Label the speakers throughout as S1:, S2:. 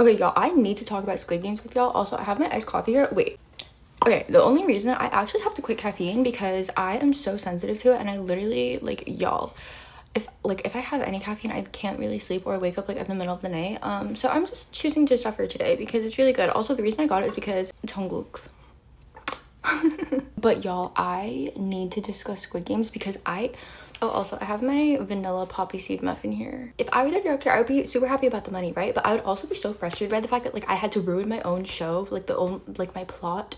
S1: Okay, y'all, I need to talk about Squid Games with y'all. Also, I have my iced coffee here. Wait. Okay, the only reason I actually have to quit caffeine because I am so sensitive to it, and I literally, like, y'all, if I have any caffeine, I can't really sleep or wake up like in the middle of the night. So I'm just choosing to suffer today because it's really good. Also, the reason I got it is because it's Hongguk. But y'all, I need to discuss Squid Games because oh, also, I have my vanilla poppy seed muffin here. If I were the director, I would be super happy about the money, right? But I would also be so frustrated by the fact that, like, I had to ruin my own show, like, my plot.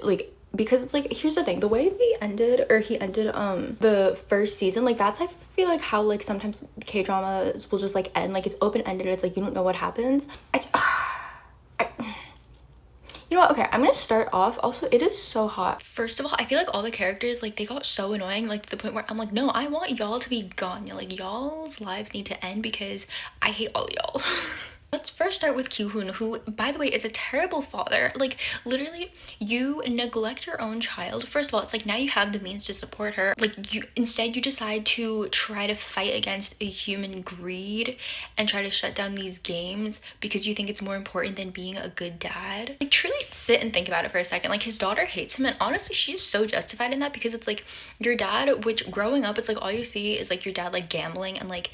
S1: Like, because it's like, here's the thing, the way he ended the first season, like, that's, I feel like how, like, sometimes K-dramas will just, like, end, like, it's open-ended, it's like, you don't know what happens. You know what? Okay, I'm gonna start off. Also, it is so hot. First of all, I feel like all the characters, like, they got so annoying, like, to the point where I'm like, no, I want y'all to be gone. Like, y'all's lives need to end because I hate all y'all. Let's first start with Khun, who, by the way, is a terrible father. Like, literally, you neglect your own child. First of all, it's like, now you have the means to support her. Like, instead you decide to try to fight against a human greed and try to shut down these games because you think it's more important than being a good dad. Like, truly sit and think about it for a second. Like, his daughter hates him, and honestly, she's so justified in that because it's like, your dad, which growing up, it's like, all you see is like your dad, like, gambling and like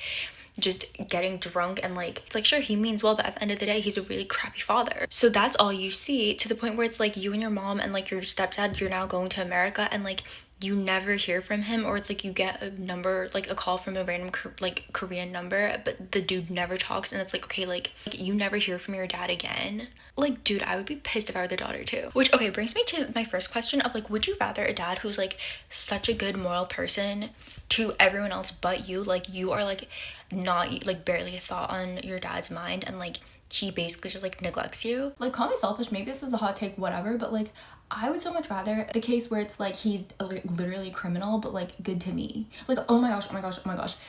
S1: just getting drunk, and like, it's like, sure, he means well, but at the end of the day, he's a really crappy father. So that's all you see, to the point where it's like, you and your mom and like your stepdad, you're now going to America, and like, you never hear from him, or it's like you get a number, like a call from a random like Korean number, but the dude never talks, and it's like, okay, like you never hear from your dad again. Like, dude, I would be pissed if I were the daughter too. Which, okay, brings me to my first question of like, would you rather a dad who's like such a good moral person to everyone else but you, like you are like not like barely a thought on your dad's mind, and like he basically just like neglects you? Like, call me selfish, maybe this is a hot take, whatever, but like, I would so much rather the case where it's like he's like literally a criminal but like good to me. Like, oh my gosh,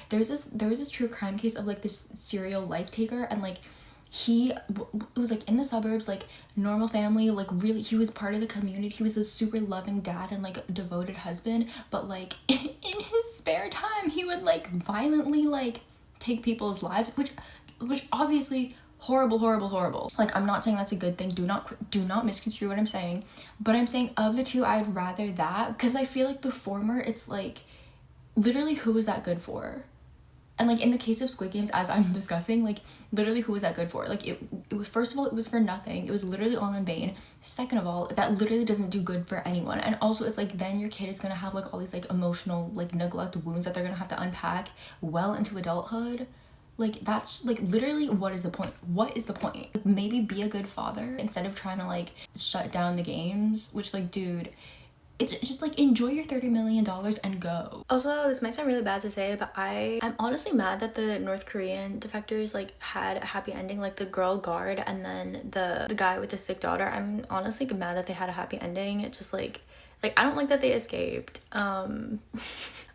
S1: there was this true crime case of like this serial life taker, and like it was like in the suburbs, like normal family, like really he was part of the community, he was a super loving dad and like a devoted husband, but like in his spare time he would like violently like take people's lives, which obviously horrible. Like, I'm not saying that's a good thing, do not misconstrue what I'm saying, but I'm saying of the two, I'd rather that, because I feel like the former, it's like literally who is that good for? And like in the case of Squid Games, as I'm discussing, like literally who was that good for? Like it was, first of all, it was for nothing, it was literally all in vain. Second of all, that literally doesn't do good for anyone. And also, it's like then your kid is gonna have like all these like emotional like neglect wounds that they're gonna have to unpack well into adulthood. Like, that's like literally, what is the point? Like, maybe be a good father instead of trying to like shut down the games, which like, dude, it's just like, enjoy your $30 million and go. Also, this might sound really bad to say, but I'm honestly mad that the North Korean defectors like had a happy ending, like the girl guard and then the guy with the sick daughter. I'm honestly mad that they had a happy ending. It's just like I don't like that they escaped.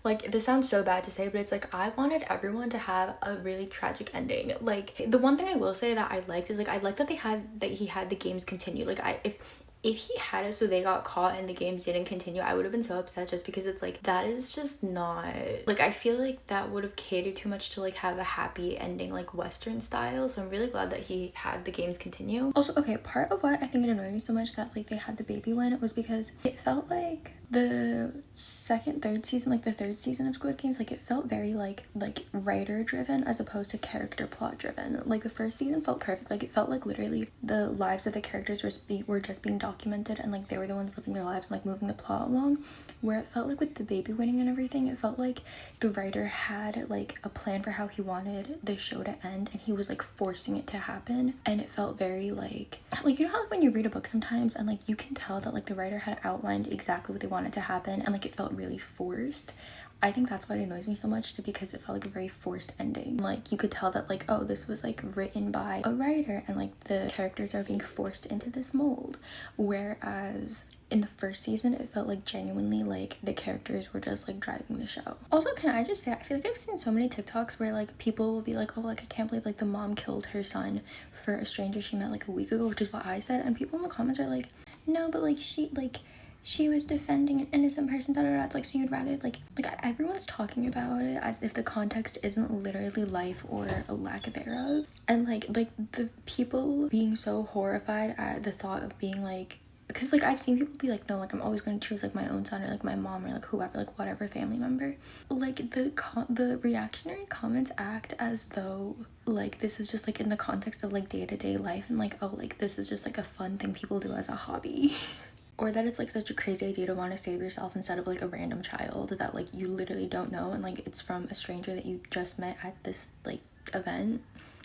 S1: Like, this sounds so bad to say, but it's like, I wanted everyone to have a really tragic ending. Like, the one thing I will say that I liked is like, I like that he had the games continue. Like, if he had it so they got caught and the games didn't continue, I would have been so upset, just because it's like, that is just not, like, I feel like that would have catered too much to like have a happy ending like Western style. So I'm really glad that he had the games continue. Also, okay, part of what I think it annoyed me so much that like they had the baby one was because it felt like the third season of Squid Games, like it felt very like writer driven as opposed to character plot driven. Like, the first season felt perfect. Like, it felt like literally the lives of the characters were just being documented, and like they were the ones living their lives and like moving the plot along. Where it felt like with the baby winning and everything, it felt like the writer had like a plan for how he wanted the show to end, and he was like forcing it to happen. And it felt very like you know how like when you read a book sometimes and like you can tell that like the writer had outlined exactly what they wanted to happen, and like it felt really forced. I think that's what annoys me so much, because it felt like a very forced ending. Like, you could tell that like, oh, this was like written by a writer, and like the characters are being forced into this mold. Whereas in the first season, it felt like genuinely like the characters were just like driving the show. Also, can I just say, I feel like I've seen so many TikToks where like people will be like, oh, like I can't believe like the mom killed her son for a stranger she met like a week ago, which is what I said, and people in the comments are like, no, but like she was defending an innocent person, da da da. It's like, so you'd rather like everyone's talking about it as if the context isn't literally life or a lack thereof, and like the people being so horrified at the thought of being like, because like I've seen people be like, no, like I'm always going to choose like my own son or like my mom or like whoever, like whatever family member. Like the reactionary comments act as though like this is just like in the context of like day-to-day life, and like, oh, like this is just like a fun thing people do as a hobby. Or that it's like such a crazy idea to want to save yourself instead of like a random child that like you literally don't know, and like it's from a stranger that you just met at this like event.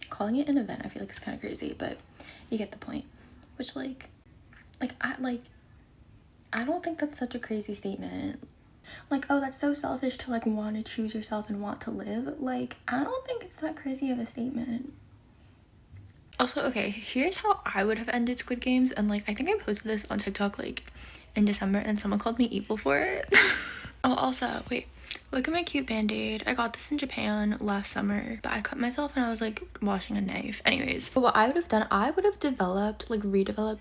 S1: Calling it an event I feel like is kind of crazy, but you get the point. Which like I don't think that's such a crazy statement. Like, oh, that's so selfish to like want to choose yourself and want to live. Like, I don't think it's that crazy of a statement. Also, okay, here's how I would have ended Squid Games, and like I think I posted this on TikTok like in December and someone called me evil for it. Oh, also, wait, look at my cute band-aid. I got this in Japan last summer, but I cut myself and I was like washing a knife. Anyways, but what I would have done, I would have redeveloped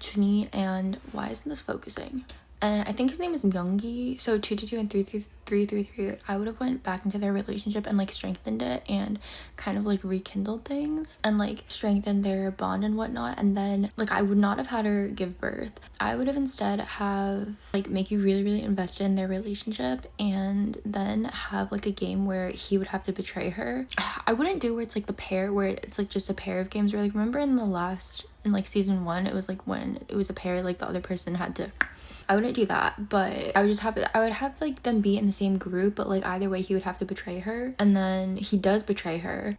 S1: Chuni, and why isn't this focusing? And I think his name is Myungi. So 222 and 333, I would have went back into their relationship and like strengthened it and kind of like rekindled things and like strengthened their bond and whatnot. And then like I would not have had her give birth. I would have instead have like make you really, really invested in their relationship, and then have like a game where he would have to betray her. I wouldn't do where it's like the pair, where it's like just a pair of games where like, remember in like season 1, it was like when it was a pair, like the other person had to, I wouldn't do that, but I would have like them be in the same group, but like either way he would have to betray her, and then he does betray her.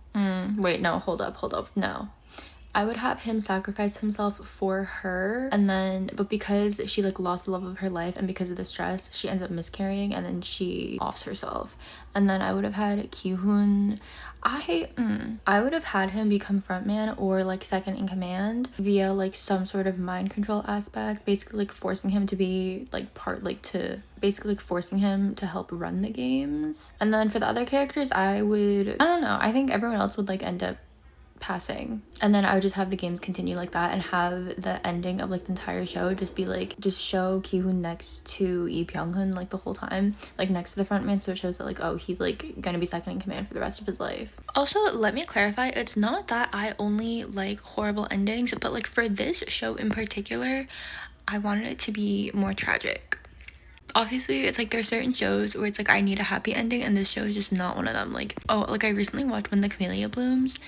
S1: Wait, no, hold up, no. I would have him sacrifice himself for her, and then, but because she like lost the love of her life and because of the stress, she ends up miscarrying and then she offs herself. And then I would have had Khun. I would have had him become frontman or like second in command via like some sort of mind control aspect, basically like forcing him to be like basically like forcing him to help run the games. And then for the other characters, I don't know, I think everyone else would like end up passing, and then I would just have the games continue like that, and have the ending of like the entire show just be like, just show Ki-hoon next to Lee Byung-hun like the whole time, like next to the front man, so it shows that like, oh, he's like gonna be second in command for the rest of his life. Also, let me clarify, it's not that I only like horrible endings, but like for this show in particular, I wanted it to be more tragic. Obviously, it's like there are certain shows where it's like I need a happy ending, and this show is just not one of them. Like, oh, like I recently watched When the Camellia Blooms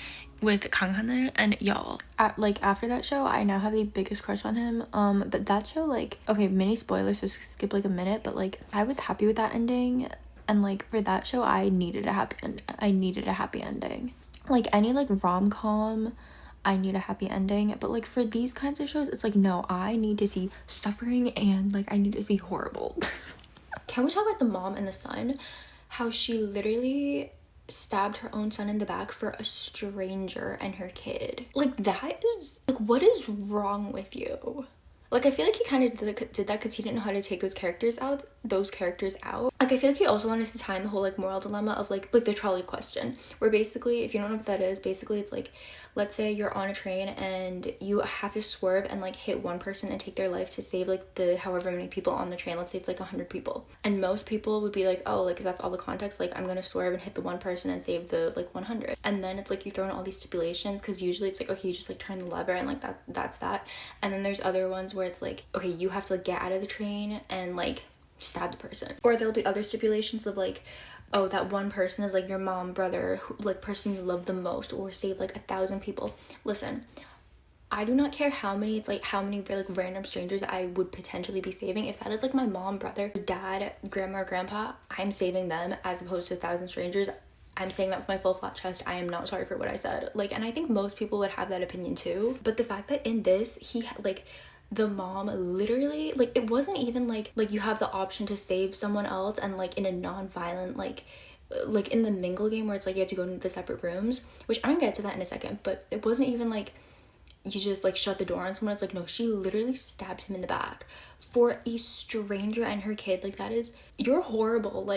S1: with Kang Han, and y'all, after that show I now have the biggest crush on him. But that show, like, okay, mini spoilers, so skip like a minute, but like I was happy with that ending, and like for that show I needed a happy ending. Like any like rom-com, I need a happy ending, but like for these kinds of shows it's like, no, I need to see suffering, and like I need it to be horrible. Can we talk about the mom and the son, how she literally stabbed her own son in the back for a stranger and her kid? Like, that is like, what is wrong with you? Like, I feel like he kind of did that because he didn't know how to take those characters out. Like, I feel like he also wanted to tie in the whole like moral dilemma of like the trolley question, where basically, if you don't know what that is, basically it's like, let's say you're on a train and you have to swerve and like hit one person and take their life to save like the however many people on the train. Let's say it's like 100 people, and most people would be like, oh, like if that's all the context, like I'm gonna swerve and hit the one person and save the like 100. And then it's like you throw in all these stipulations, because usually it's like, okay, you just like turn the lever and like that's that. And then there's other ones where it's like, okay, you have to like get out of the train and like stab the person. Or there'll be other stipulations of like, oh, that one person is like your mom, brother, like person you love the most, or save like 1,000 people. Listen, I do not care how many like random strangers I would potentially be saving. If that is like my mom, brother, dad, grandma, or grandpa, I'm saving them as opposed to 1,000 strangers. I'm saying that with my full flat chest. I am not sorry for what I said. Like, and I think most people would have that opinion too. But the fact that in this, the mom literally, like, it wasn't even like you have the option to save someone else, and like in a non-violent like in the mingle game where it's like you have to go into the separate rooms, which I'm gonna get to that in a second, but it wasn't even like you just like shut the door on someone. It's like, no, she literally stabbed him in the back for a stranger and her kid. Like, that is, you're horrible.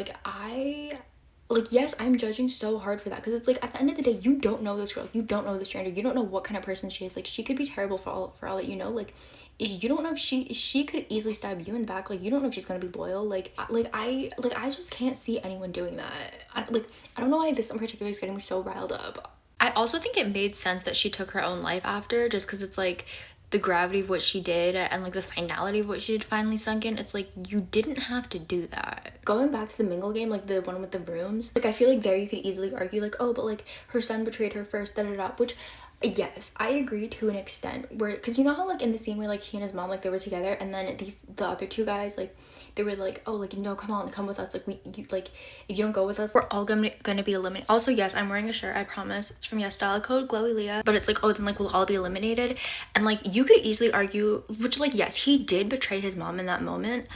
S1: Yes, I'm judging so hard for that, because it's like, at the end of the day, you don't know this girl, you don't know this stranger, you don't know what kind of person she is. Like, she could be terrible for all that you know. Like, you don't know if she could easily stab you in the back. Like, you don't know if she's gonna be loyal. I just can't see anyone doing that. I don't know why this in particular is getting me so riled up. I also think it made sense that she took her own life after, just because it's like the gravity of what she did and like the finality of what she did finally sunk in. It's like, you didn't have to do that. Going back to the mingle game, like the one with the rooms, like I feel like there you could easily argue like, oh, but like her son betrayed her first, da da da, which yes, I agree to an extent, where because you know how like in the scene where like he and his mom, like they were together, and then the other two guys, like they were like, oh, like, no, come on, come with us, like like if you don't go with us, we're all gonna be eliminated. Also, yes, I'm wearing a shirt, I promise, it's from style code GLOWYLIA, but it's like, oh, then like we'll all be eliminated. And like you could easily argue, which like, yes, he did betray his mom in that moment,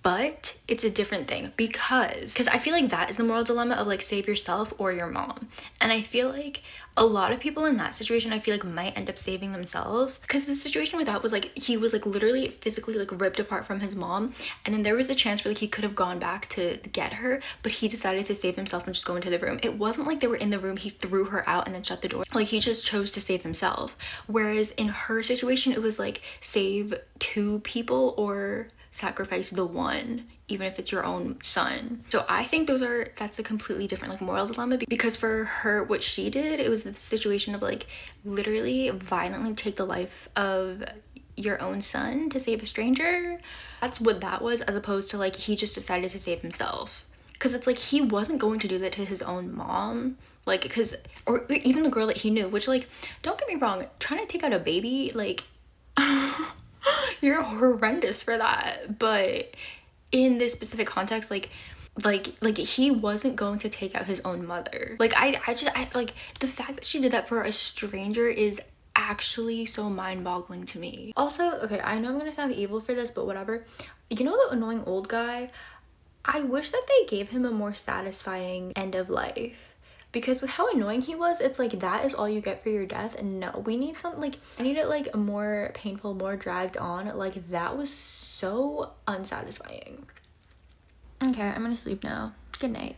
S1: but it's a different thing, because I feel like that is the moral dilemma of like, save yourself or your mom. And I feel like a lot of people in that situation, I feel like, might end up saving themselves, because the situation with that was like, he was like literally physically like ripped apart from his mom, and then there was a chance where like he could have gone back to get her, but he decided to save himself and just go into the room. It wasn't like they were in the room, he threw her out and then shut the door. Like, he just chose to save himself. Whereas in her situation, it was like, save two people or sacrifice the one, even if it's your own son. So I think that's a completely different like moral dilemma, because for her, what she did, it was the situation of like literally violently take the life of your own son to save a stranger. That's what that was, as opposed to like he just decided to save himself. Because it's like, he wasn't going to do that to his own mom, like, because, or even the girl that he knew, which like, don't get me wrong, trying to take out a baby, like you're horrendous for that. But in this specific context, like he wasn't going to take out his own mother. Like, I like the fact that she did that for a stranger is actually so mind-boggling to me. Also, okay, I know I'm gonna sound evil for this, but whatever. You know the annoying old guy? I wish that they gave him a more satisfying end of life. Because with how annoying he was, it's like, that is all you get for your death. And no, we need something like, I need it like more painful, more dragged on. Like, that was so unsatisfying. Okay, I'm gonna sleep now. Good night.